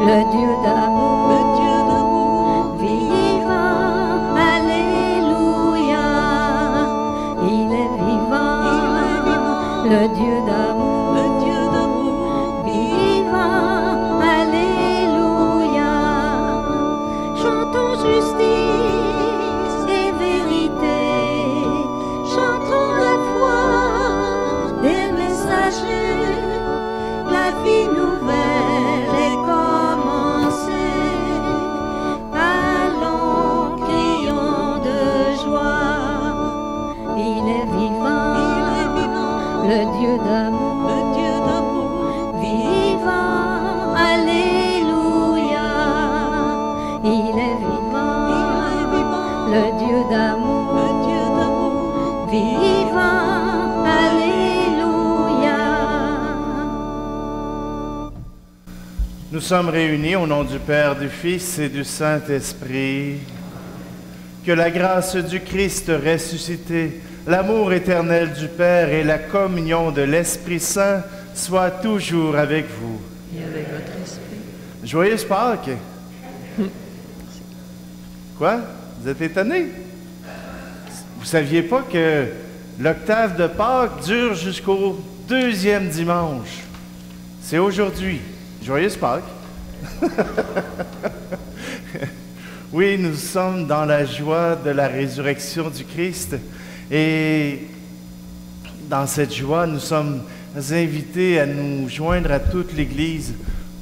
le Dieu d'amour, vivant, alléluia. Il est vivant, le Dieu d'amour, vivant, alléluia. Chantons justice et vérité, chantons la foi des messagers, la vie nouvelle est commencée. Allons, crions de joie. Il est vivant, le Dieu d'amour, vivant, alléluia. Il est vivant, le Dieu d'amour, vivant, alléluia. Nous sommes réunis au nom du Père, du Fils et du Saint-Esprit. Que la grâce du Christ ressuscité, l'amour éternel du Père et la communion de l'Esprit Saint soient toujours avec vous. Et avec votre esprit. Joyeuse Pâques! Quoi? Vous êtes étonnés? Vous saviez pas que l'octave de Pâques dure jusqu'au 2e dimanche? C'est aujourd'hui. Joyeuse Pâques! Oui, nous sommes dans la joie de la résurrection du Christ et dans cette joie, nous sommes invités à nous joindre à toute l'Église.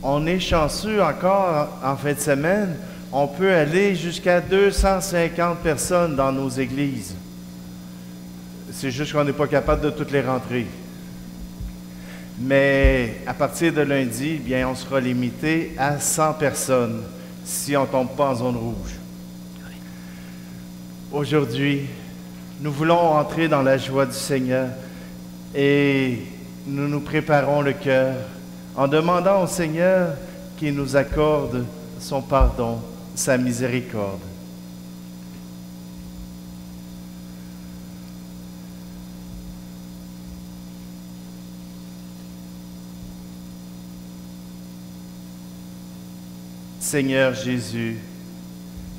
On est chanceux encore en fin de semaine. On peut aller jusqu'à 250 personnes dans nos églises. C'est juste qu'on n'est pas capable de toutes les rentrer. Mais à partir de lundi, bien, on sera limité à 100 personnes si on ne tombe pas en zone rouge. Aujourd'hui, nous voulons entrer dans la joie du Seigneur et nous nous préparons le cœur en demandant au Seigneur qu'il nous accorde son pardon, sa miséricorde. Seigneur Jésus,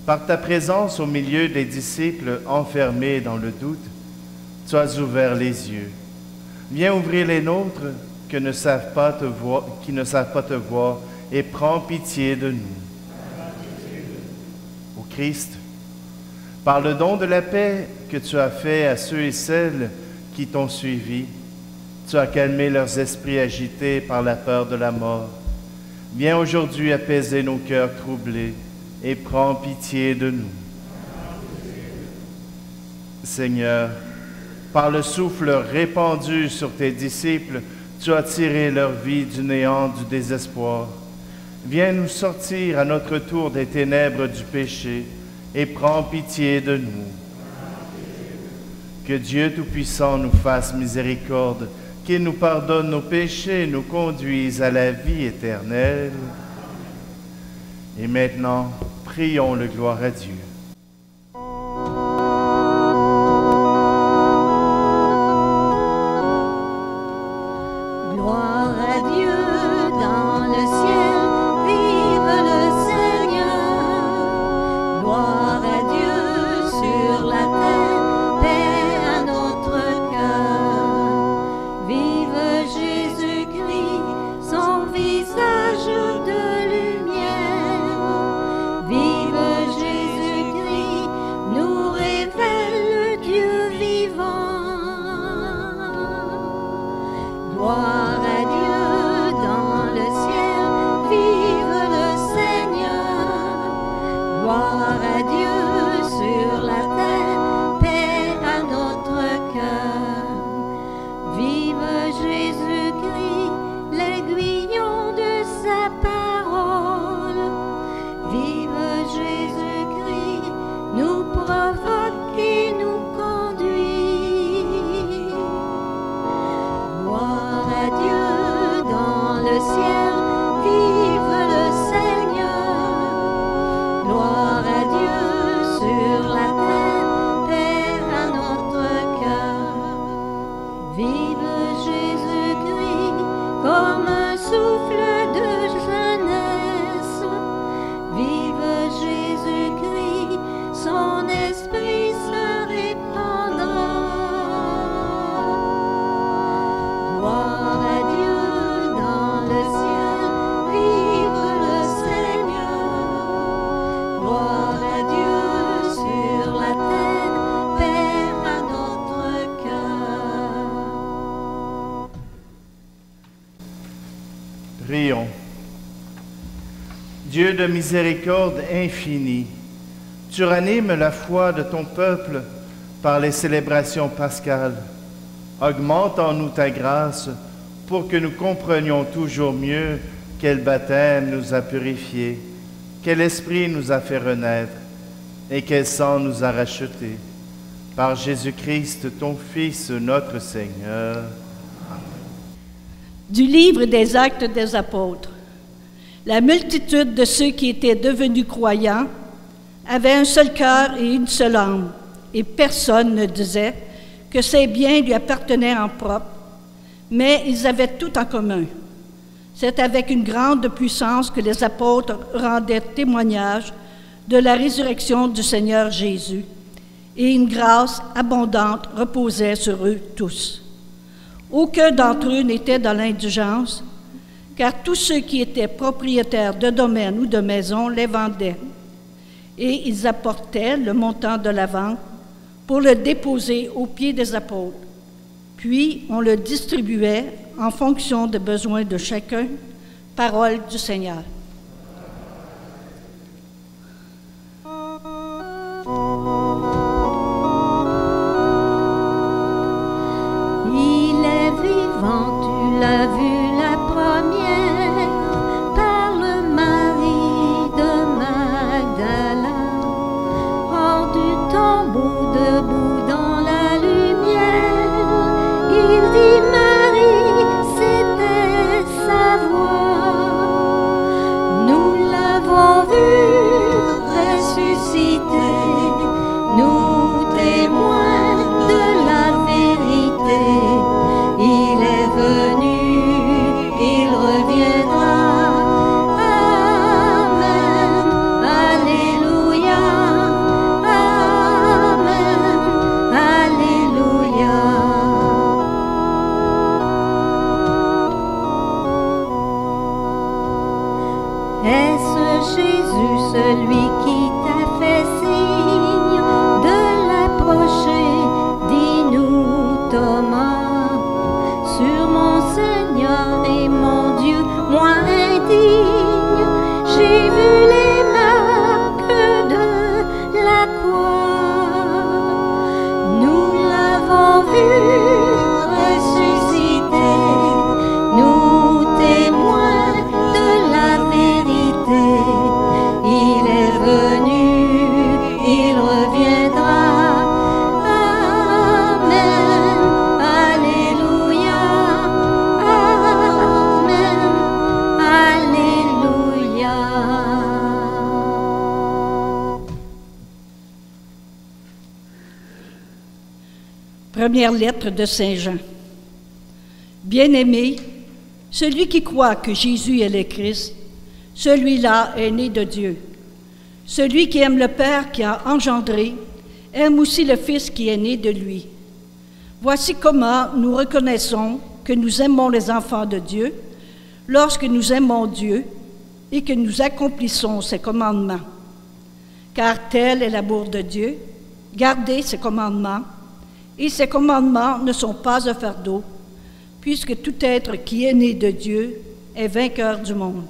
par ta présence au milieu des disciples enfermés dans le doute, tu as ouvert les yeux. Viens ouvrir les nôtres qui ne savent pas te voir et prends pitié de nous. Ô Christ, par le don de la paix que tu as fait à ceux et celles qui t'ont suivi, tu as calmé leurs esprits agités par la peur de la mort. Viens aujourd'hui apaiser nos cœurs troublés et prends pitié de nous. Seigneur, par le souffle répandu sur tes disciples, tu as tiré leur vie du néant du désespoir. Viens nous sortir à notre tour des ténèbres du péché et prends pitié de nous. Que Dieu Tout-Puissant nous fasse miséricorde, qu'il nous pardonne nos péchés et nous conduise à la vie éternelle. Et maintenant, prions le gloire à Dieu. Gloire à Dieu dans le ciel, vive le Seigneur. Gloire à Dieu sur la terre, paix à notre cœur. Vive Jésus-Christ, son visage de lumière. Vive Jésus-Christ. Dieu de miséricorde infinie, tu ranimes la foi de ton peuple par les célébrations pascales. Augmente en nous ta grâce pour que nous comprenions toujours mieux quel baptême nous a purifiés, quel esprit nous a fait renaître et quel sang nous a rachetés. Par Jésus-Christ, ton Fils, notre Seigneur. Du livre des Actes des Apôtres. La multitude de ceux qui étaient devenus croyants avait un seul cœur et une seule âme, et personne ne disait que ses biens lui appartenaient en propre, mais ils avaient tout en commun. C'est avec une grande puissance que les apôtres rendaient témoignage de la résurrection du Seigneur Jésus, et une grâce abondante reposait sur eux tous. Aucun d'entre eux n'était dans l'indigence, car tous ceux qui étaient propriétaires de domaines ou de maisons les vendaient, et ils apportaient le montant de la vente pour le déposer aux pieds des apôtres. Puis on le distribuait en fonction des besoins de chacun. Parole du Seigneur. Il est vivant, tu l'as vu la première, par le mari de Magdala, hors du tombeau debout dans la lumière. Il dit Marie, c'était sa voix. Nous l'avons vu ressusciter, nous témoins de la vérité. Il est venu, il reviendra. Amen, alléluia. Amen, alléluia. Est-ce Jésus, celui qui t'a fait signe de l'approcher? Dis-nous, Thomas. Sur mon Seigneur et mon Dieu, moi indigne, j'ai vu les marques de la croix. Nous l'avons vu ressusciter, nous témoins de la vérité. Il est venu, il reviendra. Amen, alléluia. Amen, alléluia. Première lettre de Saint Jean. Bien-aimé, celui qui croit que Jésus est le Christ, celui-là est né de Dieu. Celui qui aime le Père qui a engendré, aime aussi le Fils qui est né de lui. Voici comment nous reconnaissons que nous aimons les enfants de Dieu, lorsque nous aimons Dieu et que nous accomplissons ses commandements. Car tel est l'amour de Dieu, garder ses commandements, et ses commandements ne sont pas un fardeau, puisque tout être qui est né de Dieu est vainqueur du monde.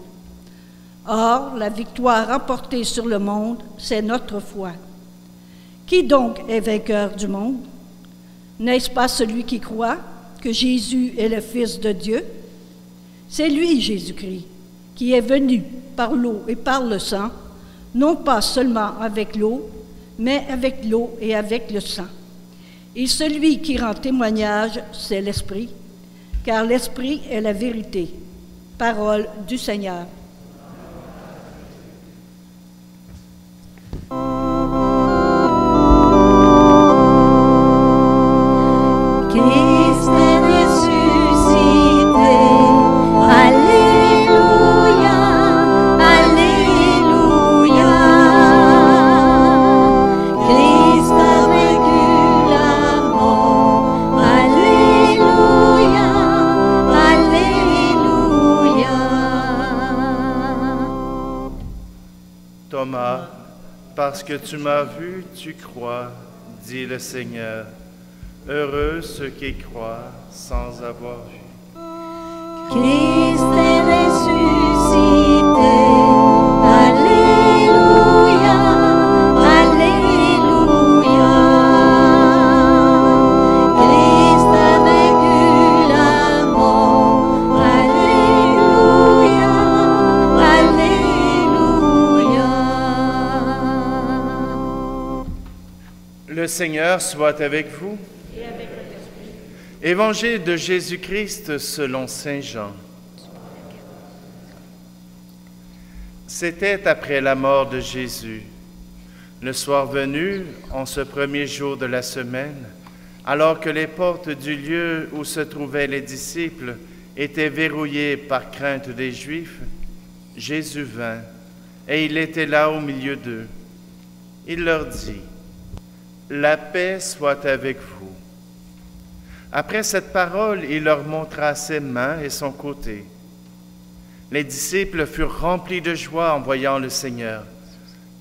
Or, la victoire remportée sur le monde, c'est notre foi. Qui donc est vainqueur du monde? N'est-ce pas celui qui croit que Jésus est le Fils de Dieu? C'est lui, Jésus-Christ, qui est venu par l'eau et par le sang, non pas seulement avec l'eau, mais avec l'eau et avec le sang. Et celui qui rend témoignage, c'est l'Esprit, car l'Esprit est la vérité. Parole du Seigneur. Christ est ressuscité. Alléluia, alléluia. Christ a vaincu la mort. Alléluia, alléluia. Thomas, parce que tu m'as vu, tu crois, dit le Seigneur. Heureux ceux qui croient sans avoir vu. Christ est ressuscité. Seigneur soit avec vous. Et avec votre esprit. Évangile de Jésus-Christ selon saint Jean. C'était après la mort de Jésus. Le soir venu, en ce premier jour de la semaine, alors que les portes du lieu où se trouvaient les disciples étaient verrouillées par crainte des Juifs, Jésus vint, et il était là au milieu d'eux. Il leur dit, « La paix soit avec vous. » Après cette parole, il leur montra ses mains et son côté. Les disciples furent remplis de joie en voyant le Seigneur.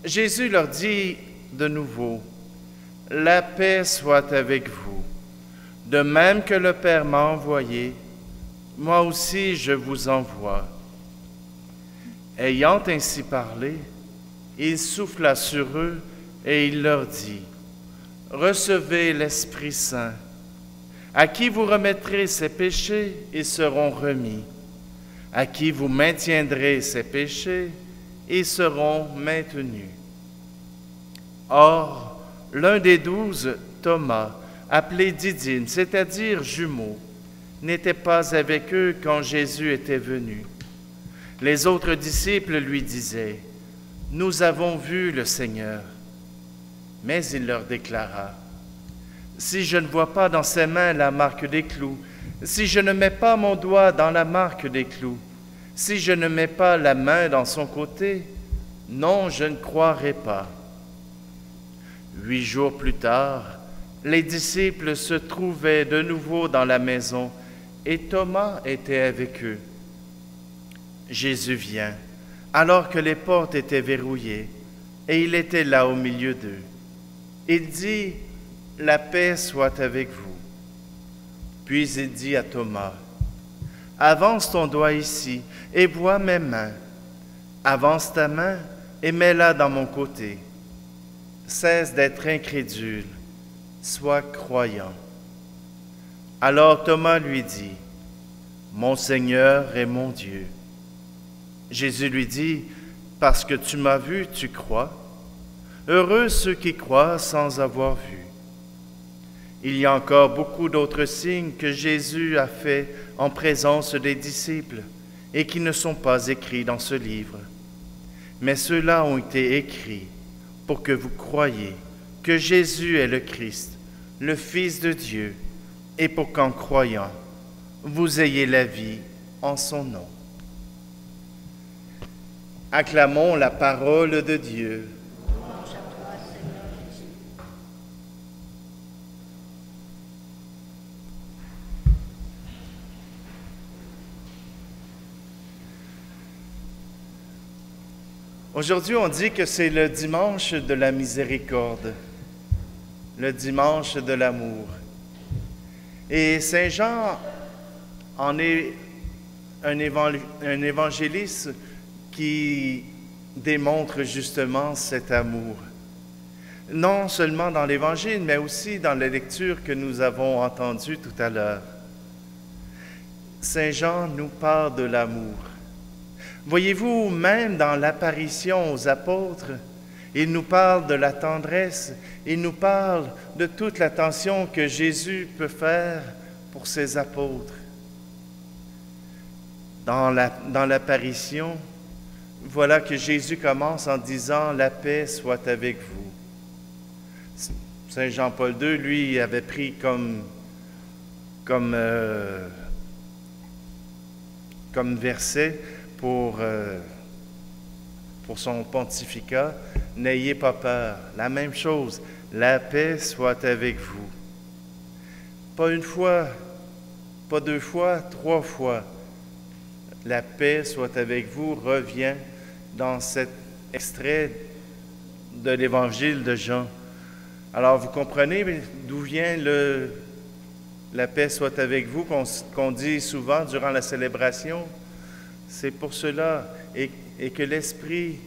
Jésus leur dit de nouveau, « La paix soit avec vous. De même que le Père m'a envoyé, moi aussi je vous envoie. » Ayant ainsi parlé, il souffla sur eux et il leur dit, « Recevez l'Esprit Saint. À qui vous remettrez ses péchés, ils seront remis. À qui vous maintiendrez ses péchés, ils seront maintenus. » Or, l'un des 12, Thomas, appelé Didyme, c'est-à-dire jumeau, n'était pas avec eux quand Jésus était venu. Les autres disciples lui disaient, « Nous avons vu le Seigneur. » Mais il leur déclara, « Si je ne vois pas dans ses mains la marque des clous, si je ne mets pas mon doigt dans la marque des clous, si je ne mets pas la main dans son côté, non, je ne croirai pas. » 8 jours plus tard, les disciples se trouvaient de nouveau dans la maison et Thomas était avec eux. Jésus vient, alors que les portes étaient verrouillées, et il était là au milieu d'eux. Il dit, « La paix soit avec vous. » Puis il dit à Thomas, « Avance ton doigt ici et vois mes mains. Avance ta main et mets-la dans mon côté. Cesse d'être incrédule, sois croyant. » Alors Thomas lui dit, « Mon Seigneur et mon Dieu. » Jésus lui dit, « Parce que tu m'as vu, tu crois. Heureux ceux qui croient sans avoir vu. » Il y a encore beaucoup d'autres signes que Jésus a faits en présence des disciples et qui ne sont pas écrits dans ce livre. Mais ceux-là ont été écrits pour que vous croyiez que Jésus est le Christ, le Fils de Dieu, et pour qu'en croyant, vous ayez la vie en son nom. Acclamons la parole de Dieu. Aujourd'hui, on dit que c'est le dimanche de la miséricorde, le dimanche de l'amour. Et Saint Jean en est un évangéliste qui démontre justement cet amour. Non seulement dans l'Évangile, mais aussi dans la lecture que nous avons entendue tout à l'heure. Saint Jean nous parle de l'amour. Voyez-vous, même dans l'apparition aux apôtres, il nous parle de la tendresse, il nous parle de toute l'attention que Jésus peut faire pour ses apôtres. Dans l'apparition, voilà que Jésus commence en disant « La paix soit avec vous ». Saint Jean-Paul II, lui, avait pris comme verset pour son pontificat, « N'ayez pas peur ». La même chose, « La paix soit avec vous ». Pas une fois, pas 2 fois, 3 fois. « La paix soit avec vous » revient dans cet extrait de l'Évangile de Jean. Alors, vous comprenez d'où vient « La paix soit avec vous » qu'on dit souvent durant la célébration? C'est pour cela, et que l'Esprit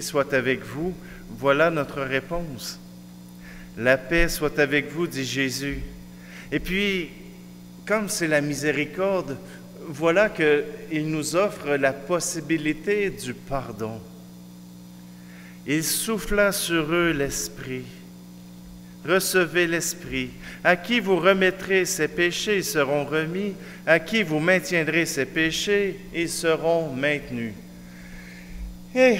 soit avec vous, voilà notre réponse. La paix soit avec vous, dit Jésus. Et puis, comme c'est la miséricorde, voilà qu'il nous offre la possibilité du pardon. Il souffla sur eux l'Esprit. Recevez l'Esprit. À qui vous remettrez ses péchés, ils seront remis. À qui vous maintiendrez ses péchés, ils seront maintenus. Et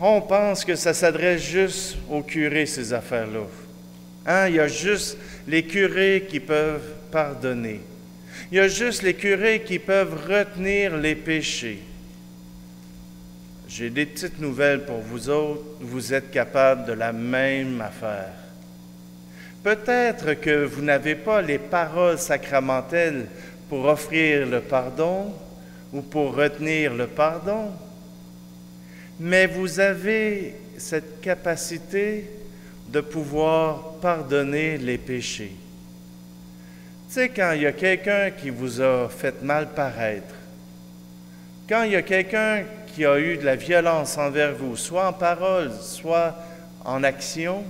on pense que ça s'adresse juste aux curés, ces affaires-là. Hein? Il y a juste les curés qui peuvent pardonner. Il y a juste les curés qui peuvent retenir les péchés. J'ai des petites nouvelles pour vous autres. Vous êtes capables de la même affaire. Peut-être que vous n'avez pas les paroles sacramentelles pour offrir le pardon ou pour retenir le pardon, mais vous avez cette capacité de pouvoir pardonner les péchés. Tu sais, quand il y a quelqu'un qui vous a fait mal paraître, quand il y a quelqu'un qui a eu de la violence envers vous, soit en parole, soit en action,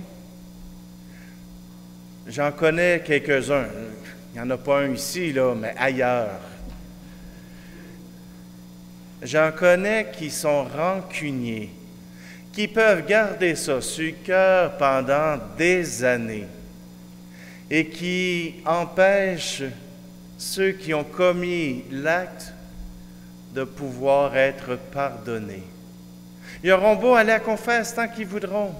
j'en connais quelques-uns. Il n'y en a pas un ici, là, mais ailleurs. J'en connais qui sont rancuniers, qui peuvent garder ça sur le cœur pendant des années et qui empêchent ceux qui ont commis l'acte de pouvoir être pardonnés. Ils auront beau aller à la confesse tant qu'ils voudront.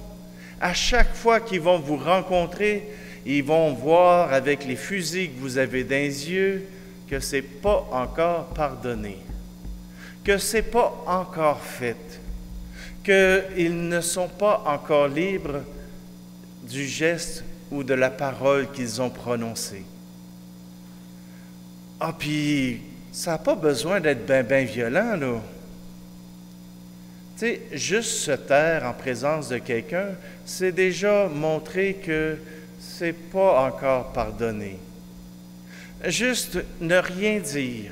À chaque fois qu'ils vont vous rencontrer, ils vont voir avec les fusils que vous avez dans les yeux que ce n'est pas encore pardonné, que ce n'est pas encore fait, qu'ils ne sont pas encore libres du geste ou de la parole qu'ils ont prononcée. Ah, puis ça n'a pas besoin d'être bien violent, là. Tu sais, juste se taire en présence de quelqu'un, c'est déjà montrer que c'est pas encore pardonné. Juste ne rien dire.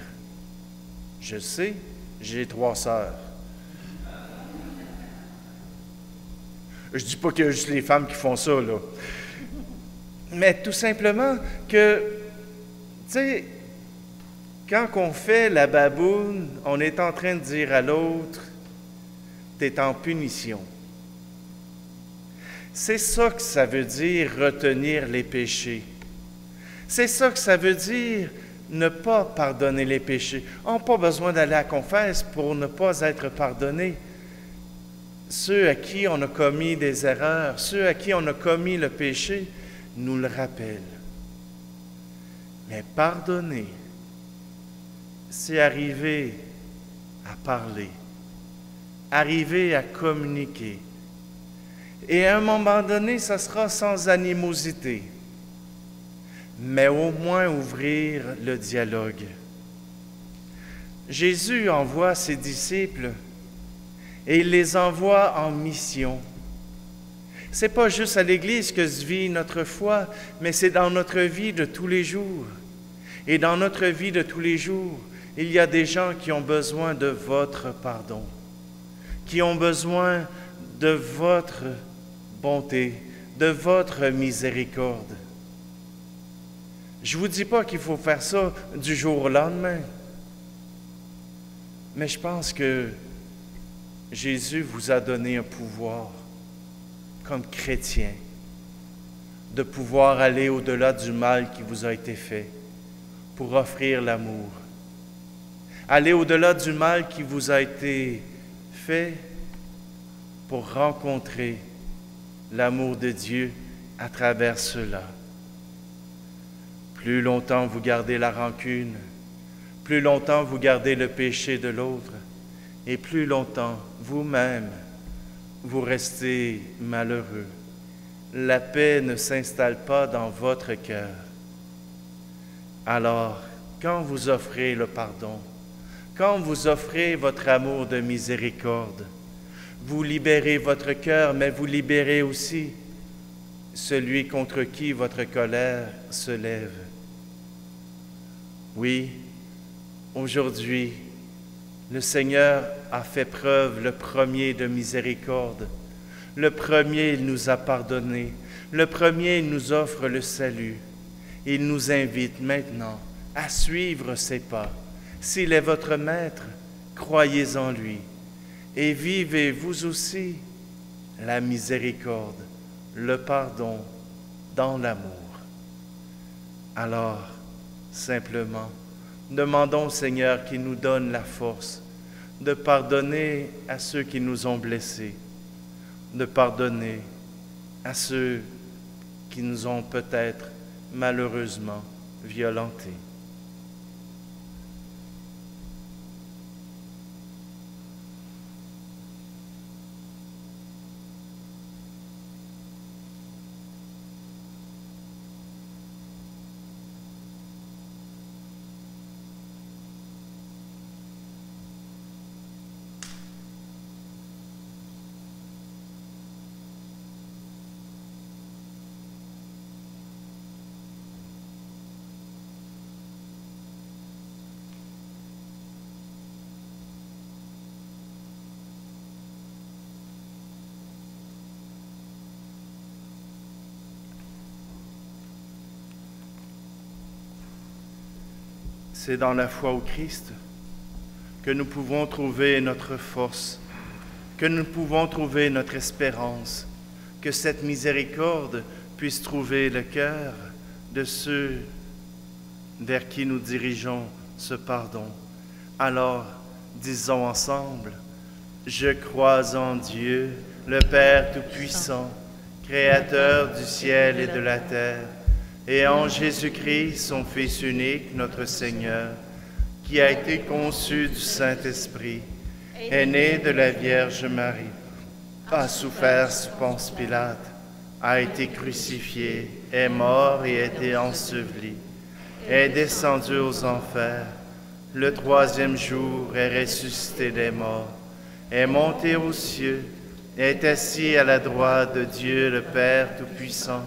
Je sais, j'ai 3 sœurs. Je dis pas qu'il y a juste les femmes qui font ça, là. Mais tout simplement que, tu sais, quand on fait la baboune, on est en train de dire à l'autre, t'es en punition. C'est ça que ça veut dire retenir les péchés. C'est ça que ça veut dire ne pas pardonner les péchés. On n'a pas besoin d'aller à la confesse pour ne pas être pardonné. Ceux à qui on a commis des erreurs, ceux à qui on a commis le péché, nous le rappellent. Mais pardonner, c'est arriver à parler, arriver à communiquer. Et à un moment donné, ça sera sans animosité, mais au moins ouvrir le dialogue. Jésus envoie ses disciples et il les envoie en mission. C'est pas juste à l'Église que se vit notre foi, mais c'est dans notre vie de tous les jours. Et dans notre vie de tous les jours, il y a des gens qui ont besoin de votre pardon, qui ont besoin de votre bonté, de votre miséricorde. Je ne vous dis pas qu'il faut faire ça du jour au lendemain, mais je pense que Jésus vous a donné un pouvoir comme chrétien, de pouvoir aller au-delà du mal qui vous a été fait pour offrir l'amour. Aller au-delà du mal qui vous a été fait pour rencontrer l'amour de Dieu à travers cela. Plus longtemps vous gardez la rancune, plus longtemps vous gardez le péché de l'autre, et plus longtemps vous-même vous restez malheureux. La paix ne s'installe pas dans votre cœur. Alors, quand vous offrez le pardon, quand vous offrez votre amour de miséricorde, vous libérez votre cœur, mais vous libérez aussi celui contre qui votre colère se lève. Oui, aujourd'hui, le Seigneur a fait preuve le premier de miséricorde. Le premier, il nous a pardonné. Le premier, il nous offre le salut. Il nous invite maintenant à suivre ses pas. S'il est votre maître, croyez en lui et vivez vous aussi la miséricorde, le pardon dans l'amour. Alors, simplement, demandons au Seigneur qu'il nous donne la force de pardonner à ceux qui nous ont blessés, de pardonner à ceux qui nous ont peut-être malheureusement violentés. C'est dans la foi au Christ que nous pouvons trouver notre force, que nous pouvons trouver notre espérance, que cette miséricorde puisse trouver le cœur de ceux vers qui nous dirigeons ce pardon. Alors, disons ensemble, « Je crois en Dieu, le Père Tout-Puissant, Créateur du ciel et de la terre, et en Jésus-Christ, son Fils unique, notre Seigneur, qui a été conçu du Saint-Esprit, est né de la Vierge Marie, a souffert sous Ponce Pilate, a été crucifié, est mort et a été enseveli, est descendu aux enfers, le troisième jour est ressuscité des morts, est monté aux cieux, est assis à la droite de Dieu le Père Tout-Puissant,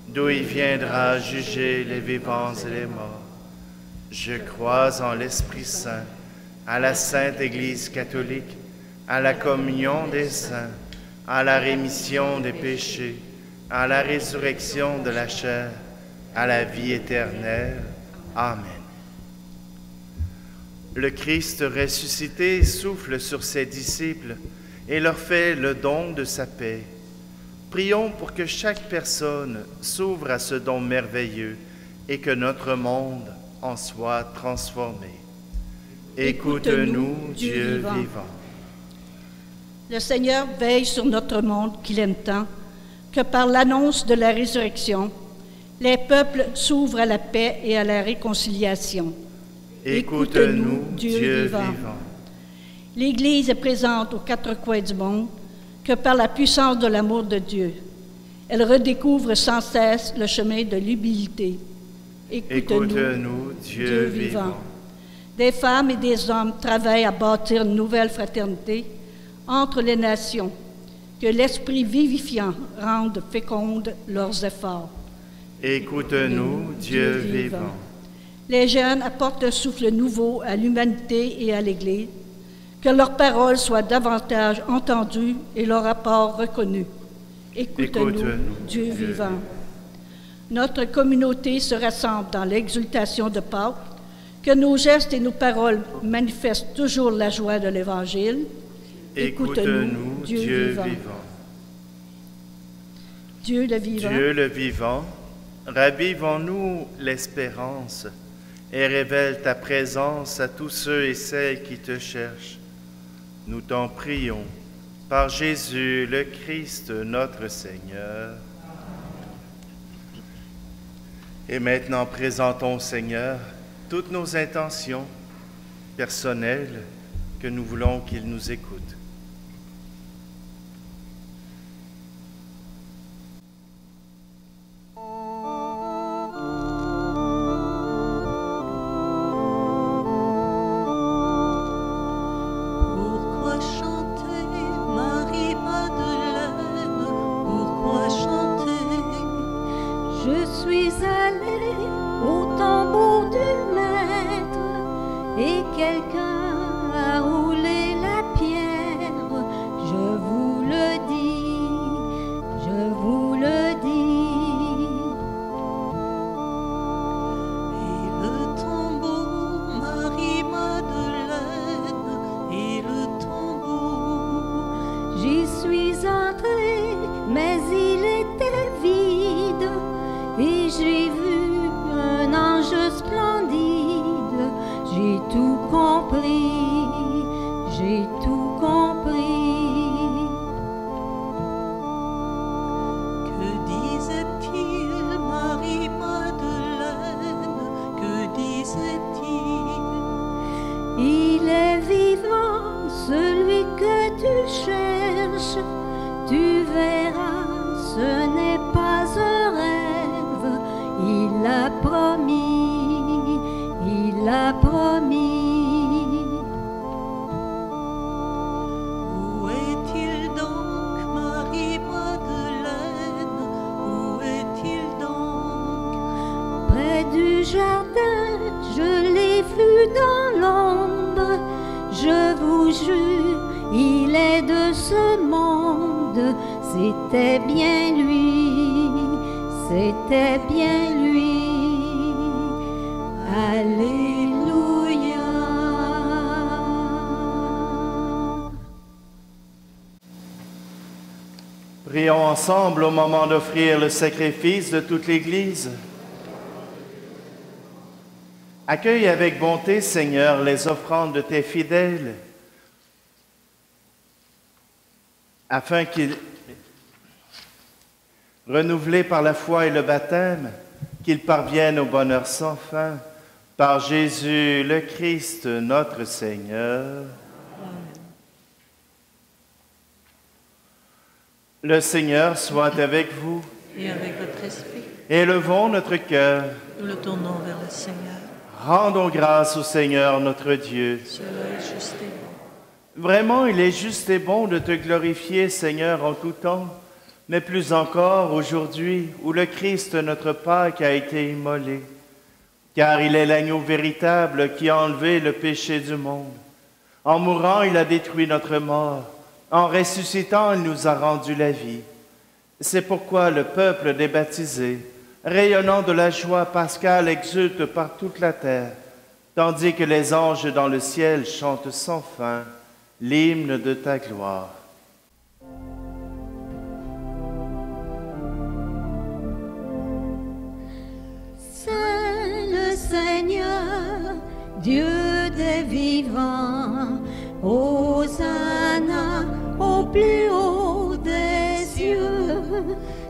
d'où il viendra juger les vivants et les morts. Je crois en l'Esprit Saint, à la Sainte Église catholique, à la communion des saints, à la rémission des péchés, à la résurrection de la chair, à la vie éternelle. Amen. Le Christ ressuscité souffle sur ses disciples et leur fait le don de sa paix. Prions pour que chaque personne s'ouvre à ce don merveilleux et que notre monde en soit transformé. Écoute-nous, Dieu vivant. Le Seigneur veille sur notre monde qu'il aime tant, que par l'annonce de la résurrection, les peuples s'ouvrent à la paix et à la réconciliation. Écoute-nous, Dieu vivant. L'Église est présente aux quatre coins du monde, que par la puissance de l'amour de Dieu, elle redécouvre sans cesse le chemin de l'humilité. Écoute-nous, Dieu vivant. Des femmes et des hommes travaillent à bâtir une nouvelle fraternité entre les nations, que l'Esprit vivifiant rende fécondes leurs efforts. Écoute-nous, Dieu vivant. Les jeunes apportent un souffle nouveau à l'humanité et à l'Église, que leurs paroles soient davantage entendues et leur apport reconnu. Écoute-nous, Dieu vivant. Notre communauté se rassemble dans l'exultation de Pâques, que nos gestes et nos paroles manifestent toujours la joie de l'Évangile. Écoute-nous, Dieu vivant. Dieu le vivant. Dieu le vivant, ravive en nous l'espérance et révèle ta présence à tous ceux et celles qui te cherchent. Nous t'en prions, par Jésus le Christ, notre Seigneur. Et maintenant, présentons au Seigneur toutes nos intentions personnelles que nous voulons qu'il nous écoute. Pourquoi chanter, Marie-Madeleine? Pourquoi chanter? Je suis allée au tambour du maître et quelqu'un a roulé la pierre. cherches, tu verras, ce n'est pas un rêve. Il a promis, il a promis. Où est-il donc, Marie-Madeleine? Où est-il donc? Près du jardin, je l'ai vu dans l'ombre. Je vous jure, il est de ce monde. C'était bien lui, c'était bien lui. Alléluia. Prions ensemble au moment d'offrir le sacrifice de toute l'Église. Accueille avec bonté, Seigneur, les offrandes de tes fidèles, afin qu'ils, renouvelés par la foi et le baptême, qu'ils parviennent au bonheur sans fin, par Jésus le Christ, notre Seigneur. Le Seigneur soit avec vous. Et avec votre esprit, Élevons notre cœur. nous le tournons vers le Seigneur. Rendons grâce au Seigneur notre Dieu. Cela est juste et bon. Vraiment, il est juste et bon de te glorifier, Seigneur, en tout temps, mais plus encore aujourd'hui, où le Christ, notre Pâque, a été immolé, car il est l'agneau véritable qui a enlevé le péché du monde. En mourant, il a détruit notre mort. En ressuscitant, il nous a rendu la vie. C'est pourquoi le peuple des baptisés, rayonnant de la joie pascale, exulte par toute la terre, tandis que les anges dans le ciel chantent sans fin l'hymne de ta gloire. Saint le Seigneur, Dieu des vivants, Hosanna au plus haut des cieux.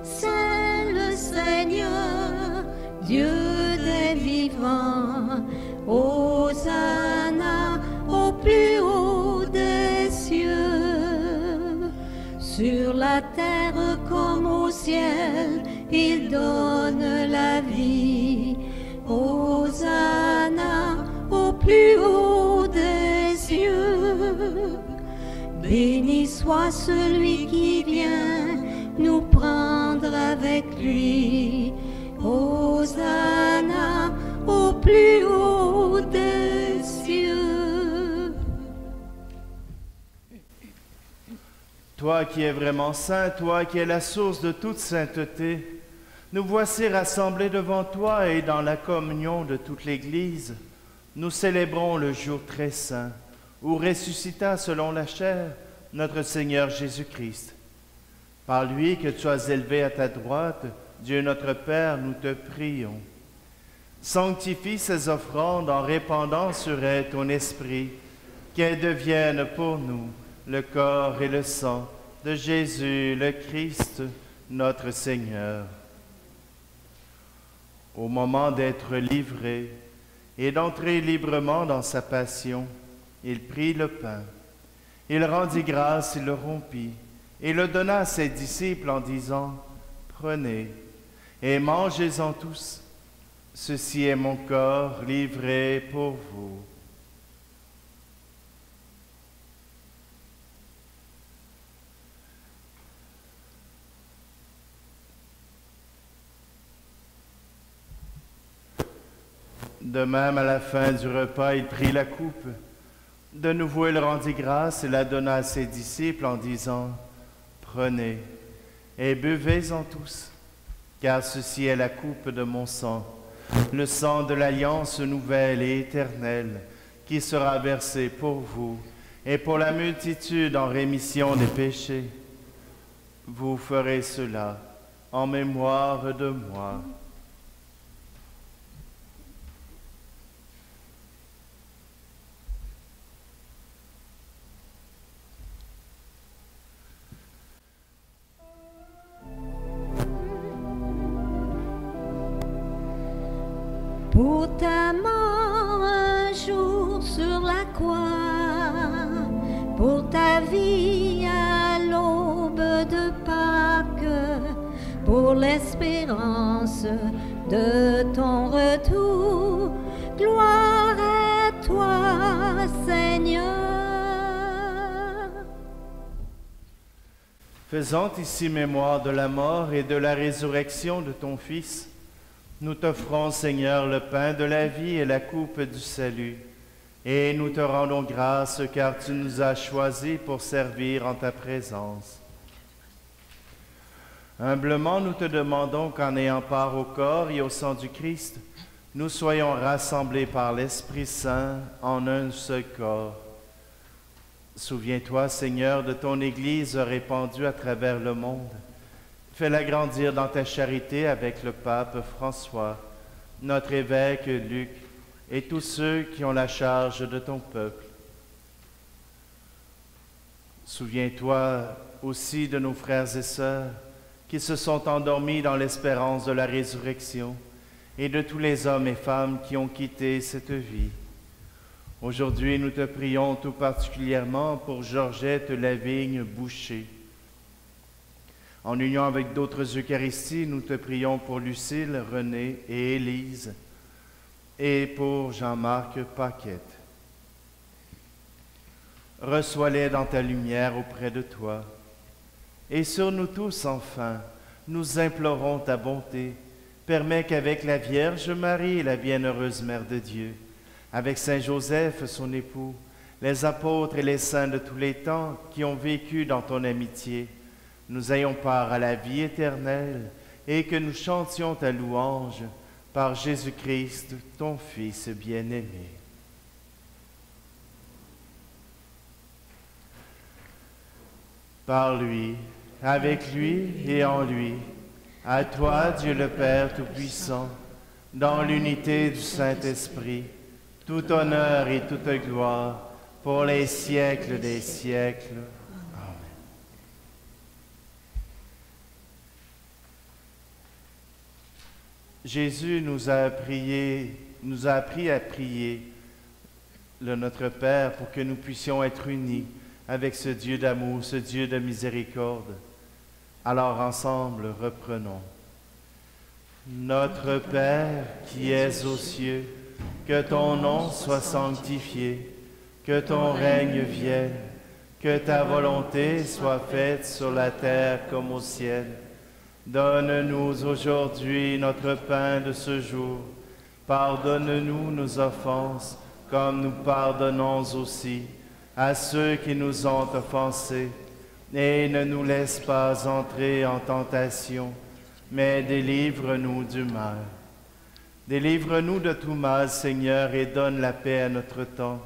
Saint le Seigneur, Dieu des vivants, Hosanna au plus haut des cieux. Sur la terre comme au ciel, il donne la vie. Hosanna au plus haut des cieux. Béni soit celui qui vient nous prendre avec lui. Hosanna au plus haut des cieux. Toi qui es vraiment saint, toi qui es la source de toute sainteté, nous voici rassemblés devant toi et dans la communion de toute l'Église. Nous célébrons le jour très saint où ressuscita selon la chair notre Seigneur Jésus-Christ. Par lui que tu as élevé à ta droite, Dieu notre Père, nous te prions. Sanctifie ces offrandes en répandant sur elles ton esprit, qu'elles deviennent pour nous le corps et le sang de Jésus le Christ, notre Seigneur. Au moment d'être livré et d'entrer librement dans sa passion, il prit le pain. Il rendit grâce, il le rompit et le donna à ses disciples en disant, « Prenez et mangez-en tous. Ceci est mon corps livré pour vous. » De même, à la fin du repas, il prit la coupe. De nouveau, il rendit grâce et la donna à ses disciples en disant, « Prenez et buvez-en tous, car ceci est la coupe de mon sang, le sang de l'alliance nouvelle et éternelle, qui sera versé pour vous et pour la multitude en rémission des péchés. Vous ferez cela en mémoire de moi. » Pour ta mort un jour sur la croix, pour ta la vie à l'aube de Pâques, pour l'espérance de ton retour. Gloire à toi, Seigneur. Faisant ici mémoire de la mort et de la résurrection de ton Fils, nous t'offrons, Seigneur, le pain de la vie et la coupe du salut. Et nous te rendons grâce car tu nous as choisis pour servir en ta présence. Humblement, nous te demandons qu'en ayant part au corps et au sang du Christ, nous soyons rassemblés par l'Esprit Saint en un seul corps. Souviens-toi, Seigneur, de ton Église répandue à travers le monde. Fais-la grandir dans ta charité avec le pape François, notre évêque Luc et tous ceux qui ont la charge de ton peuple. Souviens-toi aussi de nos frères et sœurs qui se sont endormis dans l'espérance de la résurrection et de tous les hommes et femmes qui ont quitté cette vie. Aujourd'hui, nous te prions tout particulièrement pour Georgette Lavigne Boucher. En union avec d'autres Eucharisties, nous te prions pour Lucille, René et Élise et pour Jean-Marc Paquette. Reçois-les dans ta lumière auprès de toi. Et sur nous tous, enfin, nous implorons ta bonté. Permets qu'avec la Vierge Marie, la bienheureuse Mère de Dieu, avec Saint Joseph, son époux, les apôtres et les saints de tous les temps qui ont vécu dans ton amitié, nous ayons part à la vie éternelle et que nous chantions ta louange par Jésus-Christ, ton Fils bien-aimé. Par lui, avec lui et en lui, à toi, Dieu le Père Tout-Puissant, dans l'unité du Saint-Esprit, tout honneur et toute gloire pour les siècles des siècles. Amen. Jésus nous a appris à prier le Notre Père pour que nous puissions être unis avec ce Dieu d'amour, ce Dieu de miséricorde. Alors ensemble, reprenons. Notre Père qui es aux cieux, que ton nom soit sanctifié, que ton règne vienne, que ta volonté soit faite sur la terre comme au ciel. Donne-nous aujourd'hui notre pain de ce jour. Pardonne-nous nos offenses, comme nous pardonnons aussi à ceux qui nous ont offensés. Et ne nous laisse pas entrer en tentation, mais délivre-nous du mal. Délivre-nous de tout mal, Seigneur, et donne la paix à notre temps.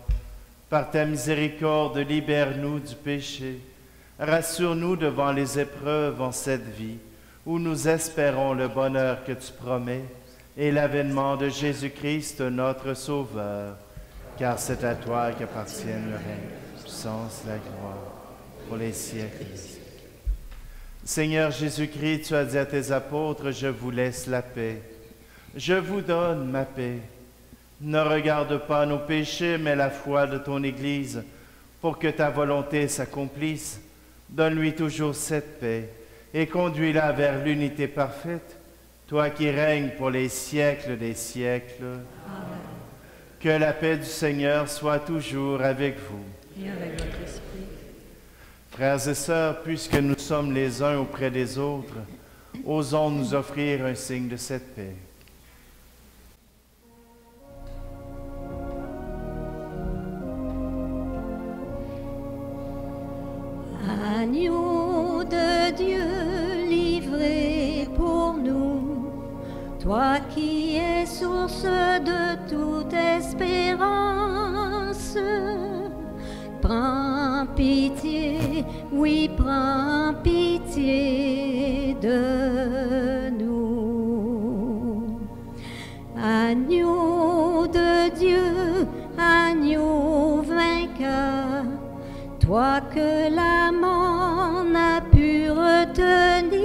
Par ta miséricorde, libère-nous du péché. Rassure-nous devant les épreuves en cette vie, où nous espérons le bonheur que tu promets et l'avènement de Jésus-Christ, notre Sauveur. Car c'est à toi qu'appartiennent le règne, la puissance, la gloire, pour les siècles. Seigneur Jésus-Christ, tu as dit à tes apôtres, je vous laisse la paix. Je vous donne ma paix. Ne regarde pas nos péchés, mais la foi de ton Église, pour que ta volonté s'accomplisse. Donne-lui toujours cette paix et conduis-la vers l'unité parfaite, toi qui règnes pour les siècles des siècles. Amen. Que la paix du Seigneur soit toujours avec vous. Et avec votre esprit. Frères et sœurs, puisque nous sommes les uns auprès des autres, osons nous offrir un signe de cette paix. Agneau de Dieu livré pour nous, toi qui es source de toute espérance, prends pitié, oui, prends pitié de nous. Agneau de Dieu, agneau vainqueur, toi que la mort n'a pu retenir,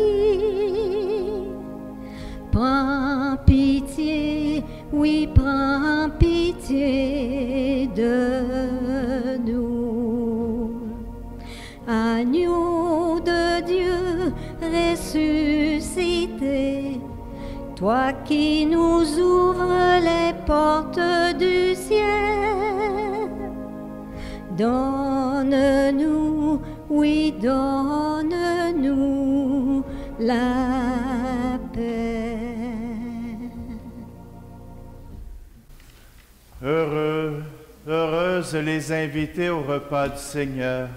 prends pitié, oui, prends pitié de nous. agneau de Dieu ressuscité, toi qui nous ouvres les portes du ciel, donne-nous, oui, donne-nous la paix. Heureux, heureuses les invités au repas du Seigneur.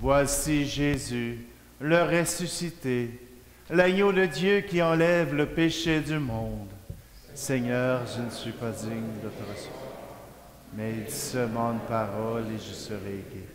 Voici Jésus, le ressuscité, l'agneau de Dieu qui enlève le péché du monde. Seigneur, je ne suis pas digne de te recevoir, mais dis seulement une parole et je serai guéri.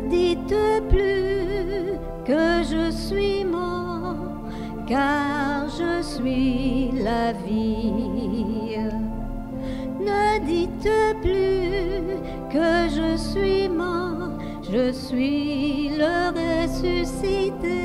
Dites plus que je suis mort, car je suis la vie. Ne dites plus que je suis mort, je suis le ressuscité.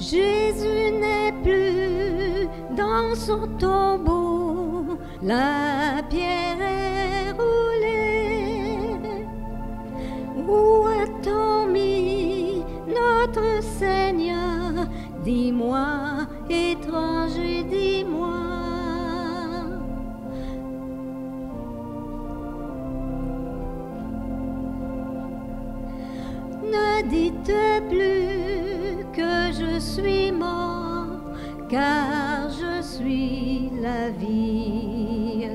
Jésus n'est plus dans son tombeau, la pierre est roulée. Où a-t-on mis notre Seigneur? Dis-moi, étranger, dis-moi. Ne dites plus que je suis mort, car je suis la vie.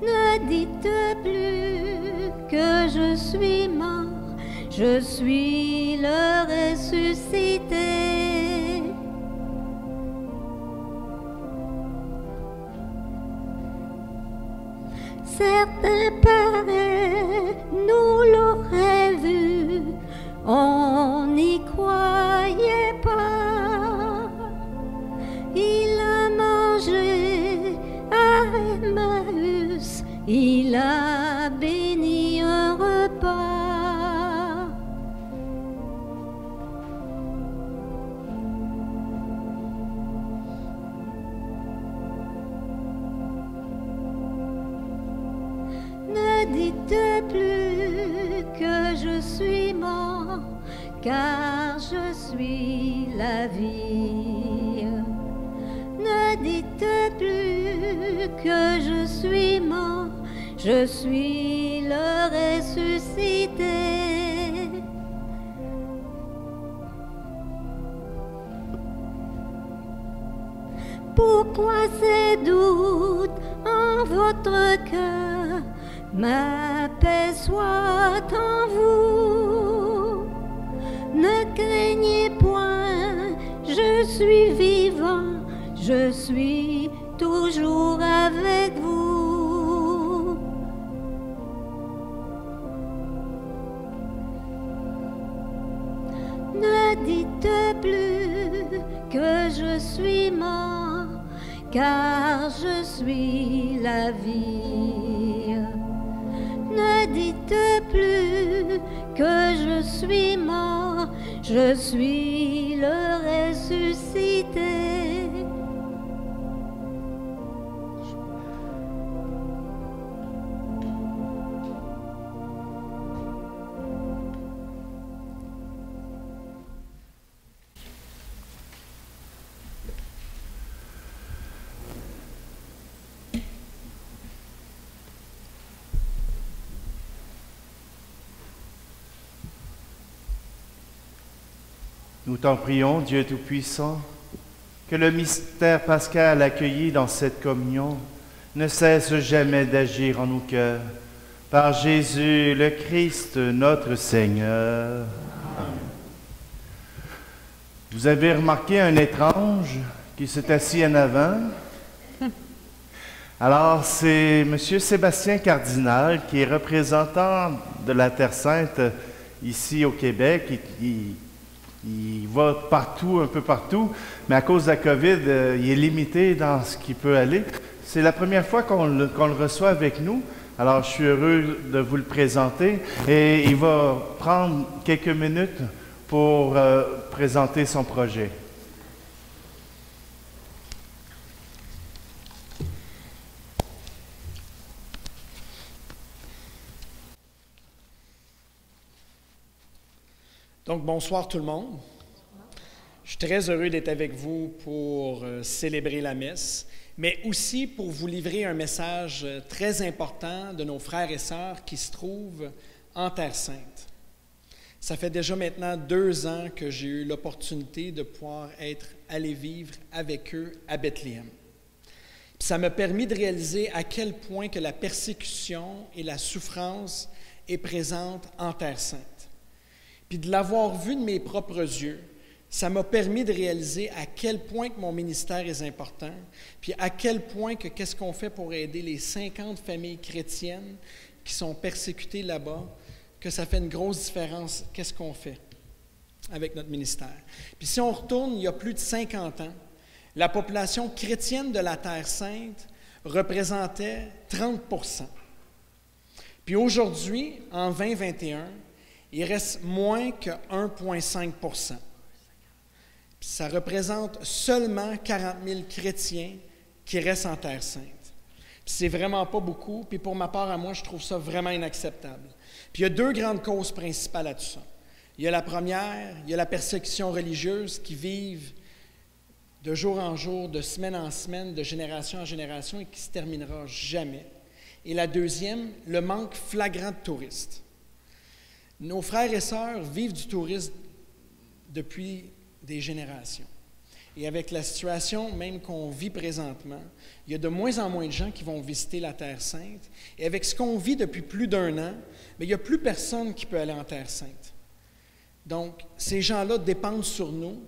Ne dites plus que je suis mort, je suis le ressuscité. Certains paraît nous l'auraient vu, on n'y croyait pas. Il a mangé à Emmaüs, il a béni un repas. Ne dites plus que je suis mort, car je suis la vie. Ne dites plus que je suis mort, je suis le ressuscité. Pourquoi ces doutes en votre cœur? Ma paix soit en vous. Ne craignez point, je suis vivant, je suis toujours avec vous. Ne dites plus que je suis mort, car je suis la vie. Ne dites plus que je suis mort, je suis le ressuscité. Nous t'en prions, Dieu Tout-Puissant, que le mystère pascal accueilli dans cette communion ne cesse jamais d'agir en nos cœurs. Par Jésus le Christ, notre Seigneur. Amen. Vous avez remarqué un étrange qui s'est assis en avant? Alors, c'est M. Sébastien Cardinal, qui est représentant de la Terre Sainte ici au Québec. Il va partout, un peu partout, mais à cause de la COVID, il est limité dans ce qu'il peut aller. C'est la première fois qu'on le reçoit avec nous. Alors, je suis heureux de vous le présenter et il va prendre quelques minutes pour présenter son projet. Donc, bonsoir tout le monde. Je suis très heureux d'être avec vous pour célébrer la messe, mais aussi pour vous livrer un message très important de nos frères et sœurs qui se trouvent en Terre Sainte. Ça fait déjà maintenant 2 ans que j'ai eu l'opportunité de pouvoir aller vivre avec eux à Bethléem. Puis ça m'a permis de réaliser à quel point que la persécution et la souffrance est présente en Terre Sainte. Puis de l'avoir vu de mes propres yeux, ça m'a permis de réaliser à quel point que mon ministère est important, puis à quel point que qu'est-ce qu'on fait pour aider les 50 familles chrétiennes qui sont persécutées là-bas, que ça fait une grosse différence, qu'est-ce qu'on fait avec notre ministère. Puis si on retourne il y a plus de 50 ans, la population chrétienne de la Terre Sainte représentait 30%. Puis aujourd'hui, en 2021, il reste moins que 1,5%. Ça représente seulement 40 000 chrétiens qui restent en Terre Sainte. C'est vraiment pas beaucoup, puis pour ma part à moi, je trouve ça vraiment inacceptable. Puis il y a 2 grandes causes principales à tout ça. Il y a la première, il y a la persécution religieuse qui vivent de jour en jour, de semaine en semaine, de génération en génération et qui ne se terminera jamais. Et la deuxième, le manque flagrant de touristes. Nos frères et sœurs vivent du tourisme depuis des générations. Et avec la situation même qu'on vit présentement, il y a de moins en moins de gens qui vont visiter la Terre Sainte. Et avec ce qu'on vit depuis plus d'1 an, mais il n'y a plus personne qui peut aller en Terre Sainte. Donc, ces gens-là dépendent sur nous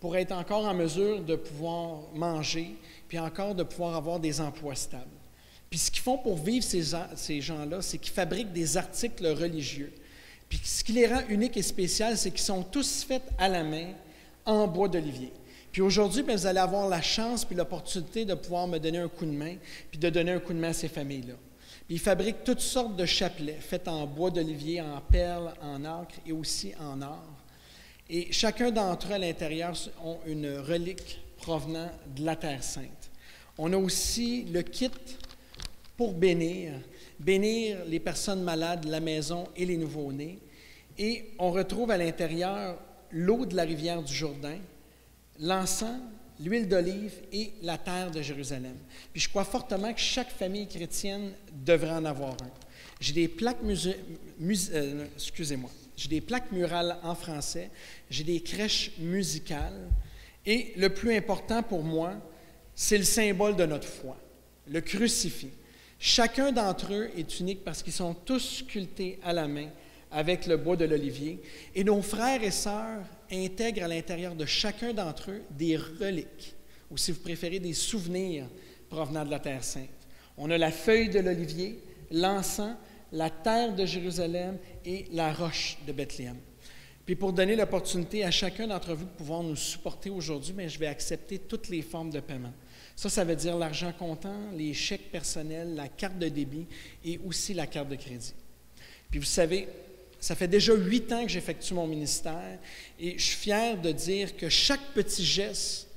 pour être encore en mesure de pouvoir manger, puis encore de pouvoir avoir des emplois stables. Puis ce qu'ils font pour vivre ces gens-là, c'est qu'ils fabriquent des articles religieux. Puis ce qui les rend uniques et spéciaux, c'est qu'ils sont tous faits à la main en bois d'olivier. Puis aujourd'hui, bien, vous allez avoir la chance puis l'opportunité de pouvoir me donner un coup de main, puis de donner un coup de main à ces familles-là. Puis ils fabriquent toutes sortes de chapelets faits en bois d'olivier, en perles, en acre et aussi en or. Et chacun d'entre eux à l'intérieur ont une relique provenant de la Terre Sainte. On a aussi le kit pour bénir les personnes malades, la maison et les nouveau-nés. Et on retrouve à l'intérieur l'eau de la rivière du Jourdain, l'encens, l'huile d'olive et la terre de Jérusalem. Puis je crois fortement que chaque famille chrétienne devrait en avoir un. J'ai des plaques j'ai des plaques murales en français, j'ai des crèches musicales et le plus important pour moi, c'est le symbole de notre foi, le crucifix. Chacun d'entre eux est unique parce qu'ils sont tous sculptés à la main avec le bois de l'olivier. Et nos frères et sœurs intègrent à l'intérieur de chacun d'entre eux des reliques, ou si vous préférez, des souvenirs provenant de la Terre Sainte. On a la feuille de l'olivier, l'encens, la terre de Jérusalem et la roche de Bethléem. Puis pour donner l'opportunité à chacun d'entre vous de pouvoir nous supporter aujourd'hui, bien, je vais accepter toutes les formes de paiement. Ça veut dire l'argent comptant, les chèques personnels, la carte de débit et aussi la carte de crédit. Puis vous savez, ça fait déjà 8 ans que j'effectue mon ministère et je suis fier de dire que chaque petit geste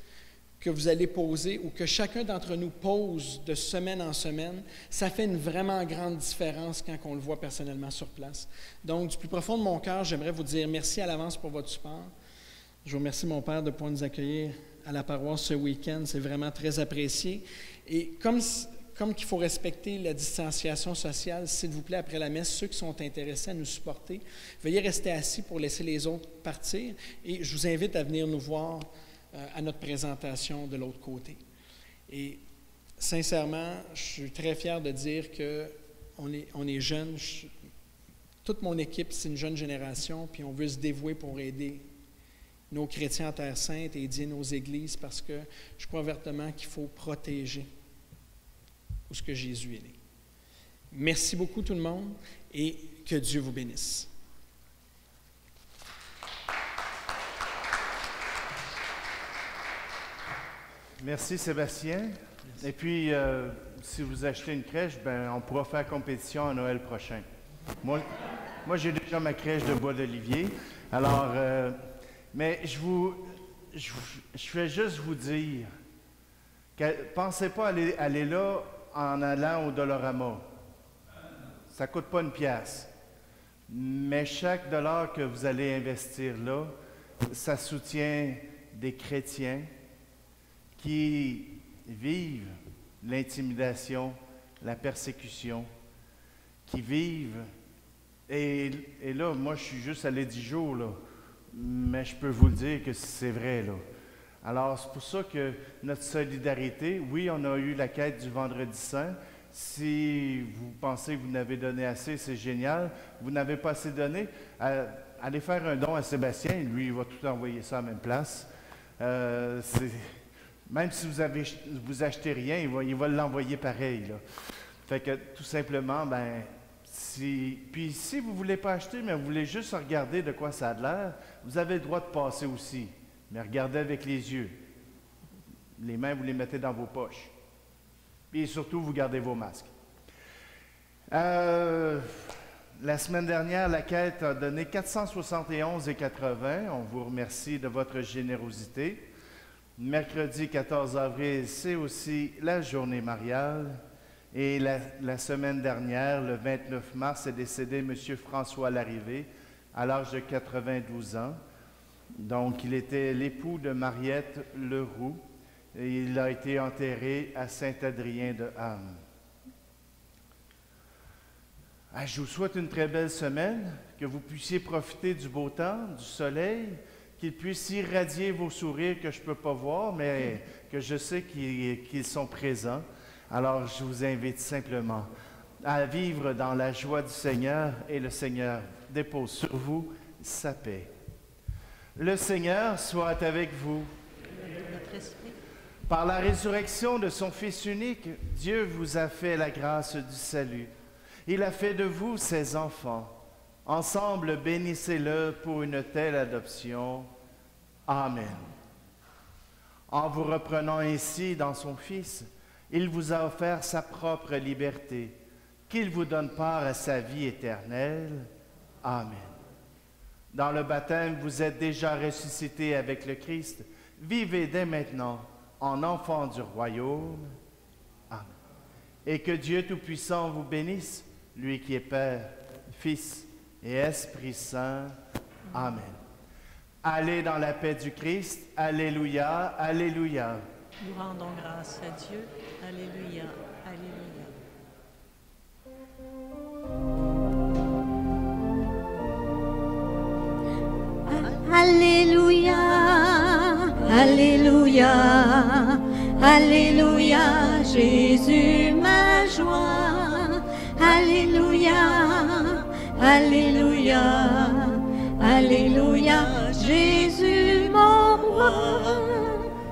que vous allez poser ou que chacun d'entre nous pose de semaine en semaine, ça fait une vraiment grande différence quand on le voit personnellement sur place. Donc, du plus profond de mon cœur, j'aimerais vous dire merci à l'avance pour votre support. Je vous remercie, mon Père, de pouvoir nous accueillir à la paroisse ce week-end. C'est vraiment très apprécié. Et comme comme qu'il faut respecter la distanciation sociale, s'il vous plaît, après la messe, ceux qui sont intéressés à nous supporter, veuillez rester assis pour laisser les autres partir. Et je vous invite à venir nous voir à notre présentation de l'autre côté. Et sincèrement, je suis très fier de dire qu'on est jeunes. Toute mon équipe, c'est une jeune génération, puis on veut se dévouer pour aider nos chrétiens en Terre Sainte et aider nos églises parce que je crois vertement qu'il faut protéger où ce que Jésus est né. Merci beaucoup tout le monde et que Dieu vous bénisse. Merci Sébastien. Et puis, si vous achetez une crèche, on pourra faire compétition à Noël prochain. Moi j'ai déjà ma crèche de bois d'olivier. Alors, mais je vais juste vous dire, pensez pas aller là en allant au Dollarama. Ça ne coûte pas une pièce. Mais chaque dollar que vous allez investir là, ça soutient des chrétiens qui vivent l'intimidation, la persécution, qui vivent. Et là, moi, je suis juste allé 10 jours, là, mais je peux vous le dire que c'est vrai, là. Alors, c'est pour ça que notre solidarité, oui, on a eu la quête du Vendredi Saint. Si vous pensez que vous n'avez donné assez, c'est génial. Vous n'avez pas assez donné, allez faire un don à Sébastien. Lui, il va tout envoyer ça à la même place. Même si vous achetez rien, il va l'envoyer pareil, là. Fait que, tout simplement, puis si vous ne voulez pas acheter, mais vous voulez juste regarder de quoi ça a l'air, vous avez le droit de passer aussi. Mais regardez avec les yeux. Les mains, vous les mettez dans vos poches. Et surtout, vous gardez vos masques. La semaine dernière, la quête a donné 471,80. On vous remercie de votre générosité. Mercredi 14 avril, c'est aussi la journée mariale. Et la semaine dernière, le 29 mars, est décédé M. François Larrivé à l'âge de 92 ans. Donc, il était l'époux de Mariette Leroux et il a été enterré à Saint-Adrien de Ham. Je vous souhaite une très belle semaine, que vous puissiez profiter du beau temps, du soleil, qu'il puisse irradier vos sourires que je ne peux pas voir, mais que je sais qu'ils sont présents. Alors, je vous invite simplement à vivre dans la joie du Seigneur et le Seigneur dépose sur vous sa paix. Le Seigneur soit avec vous. Notre esprit. Par la résurrection de son Fils unique, Dieu vous a fait la grâce du salut. Il a fait de vous ses enfants. Ensemble, bénissez-le pour une telle adoption. Amen. En vous reprenant ainsi dans son Fils, il vous a offert sa propre liberté, qu'il vous donne part à sa vie éternelle. Amen. Dans le baptême, vous êtes déjà ressuscités avec le Christ. Vivez dès maintenant en enfants du royaume. Amen. Et que Dieu Tout-Puissant vous bénisse, lui qui est Père, Fils et Esprit Saint. Amen. Allez dans la paix du Christ. Alléluia, alléluia. Nous rendons grâce à Dieu. Alléluia, alléluia. Alléluia, alléluia, alléluia, Jésus ma joie. Alléluia, alléluia, alléluia, Jésus mon roi.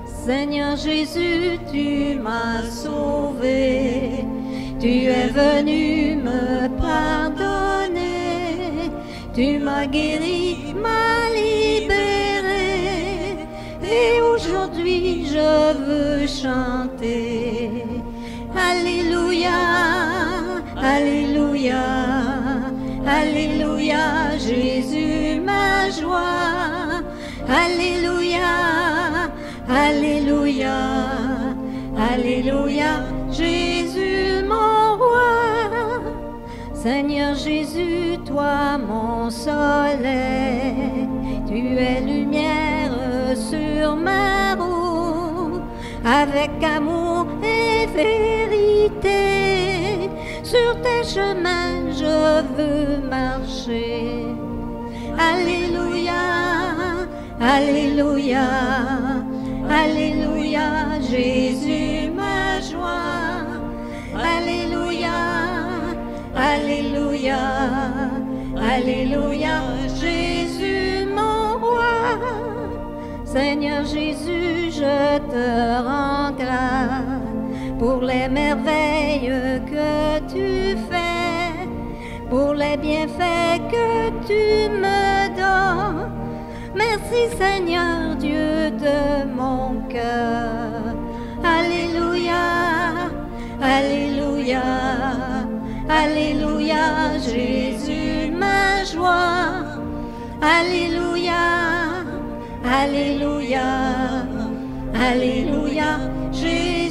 Seigneur Jésus, tu m'as sauvé, tu es venu me pardonner, tu m'as guéri, m'as libéré, et aujourd'hui je veux chanter. Alléluia, alléluia, alléluia, Jésus ma joie. Alléluia, alléluia, alléluia, Jésus mon roi. Seigneur Jésus, toi mon soleil, tu es lumière sur ma route. avec amour et vérité. Sur tes chemins je veux marcher. Alléluia, Alléluia, Alléluia, Jésus ma joie. Alléluia, Alléluia, Alléluia, Jésus mon roi. Seigneur Jésus, je te rends grâce pour les merveilles que tu fais, pour les bienfaits que tu me donnes. Merci Seigneur Dieu de mon cœur. Alléluia, Alléluia, Alléluia, Jésus ma joie. Alléluia, Alléluia, Alléluia, Jésus.